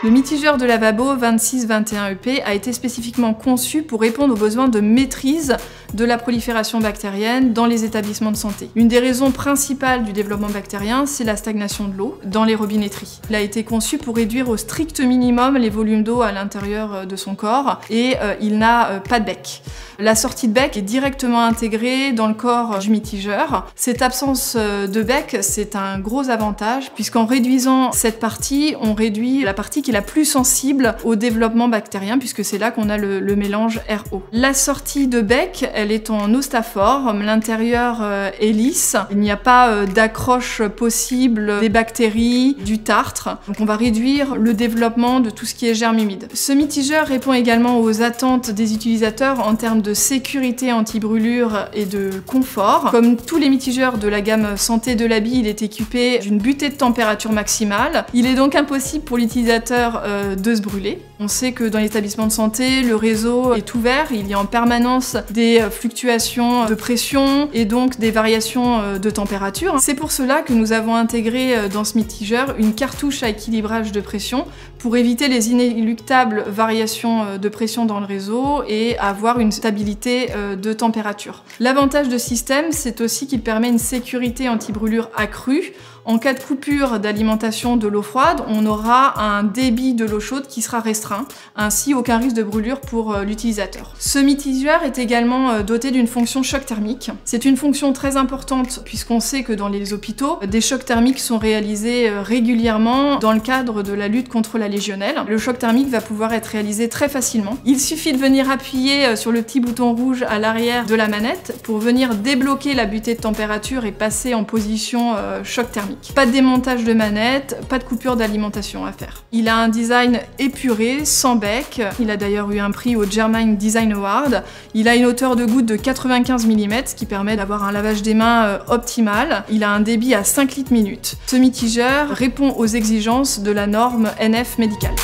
Le mitigeur de lavabo 2621EP a été spécifiquement conçu pour répondre aux besoins de maîtrise de la prolifération bactérienne dans les établissements de santé. Une des raisons principales du développement bactérien, c'est la stagnation de l'eau dans les robinetteries. Il a été conçu pour réduire au strict minimum les volumes d'eau à l'intérieur de son corps et il n'a pas de bec. La sortie de bec est directement intégrée dans le corps du mitigeur. Cette absence de bec, c'est un gros avantage puisqu'en réduisant cette partie, on réduit la partie qui est la plus sensible au développement bactérien puisque c'est là qu'on a le mélange RO. La sortie de bec, elle est en ostaforme, l'intérieur est lisse, il n'y a pas d'accroche possible des bactéries, du tartre, donc on va réduire le développement de tout ce qui est germe humide. Ce mitigeur répond également aux attentes des utilisateurs en termes de sécurité anti-brûlure et de confort. Comme tous les mitigeurs de la gamme Santé de l'Habit, il est équipé d'une butée de température maximale. Il est donc impossible pour l'utilisateur de se brûler. On sait que dans les établissements de santé, le réseau est ouvert, il y a en permanence des fluctuations de pression et donc des variations de température. C'est pour cela que nous avons intégré dans ce mitigeur une cartouche à équilibrage de pression pour éviter les inéluctables variations de pression dans le réseau et avoir une stabilité de température. L'avantage de ce système, c'est aussi qu'il permet une sécurité anti-brûlure accrue. En cas de coupure d'alimentation de l'eau froide, on aura un débit de l'eau chaude qui sera restreint, ainsi aucun risque de brûlure pour l'utilisateur. Ce mitigeur est également doté d'une fonction choc thermique. C'est une fonction très importante puisqu'on sait que dans les hôpitaux, des chocs thermiques sont réalisés régulièrement dans le cadre de la lutte contre la légionnelle. Le choc thermique va pouvoir être réalisé très facilement. Il suffit de venir appuyer sur le petit bouton rouge à l'arrière de la manette pour venir débloquer la butée de température et passer en position choc thermique. Pas de démontage de manette, pas de coupure d'alimentation à faire. Il a un design épuré, sans bec. Il a d'ailleurs eu un prix au German Design Award. Il a une hauteur de goutte de 95 mm, ce qui permet d'avoir un lavage des mains optimal. Il a un débit à 5 litres minute. Ce mitigeur répond aux exigences de la norme NF médicale.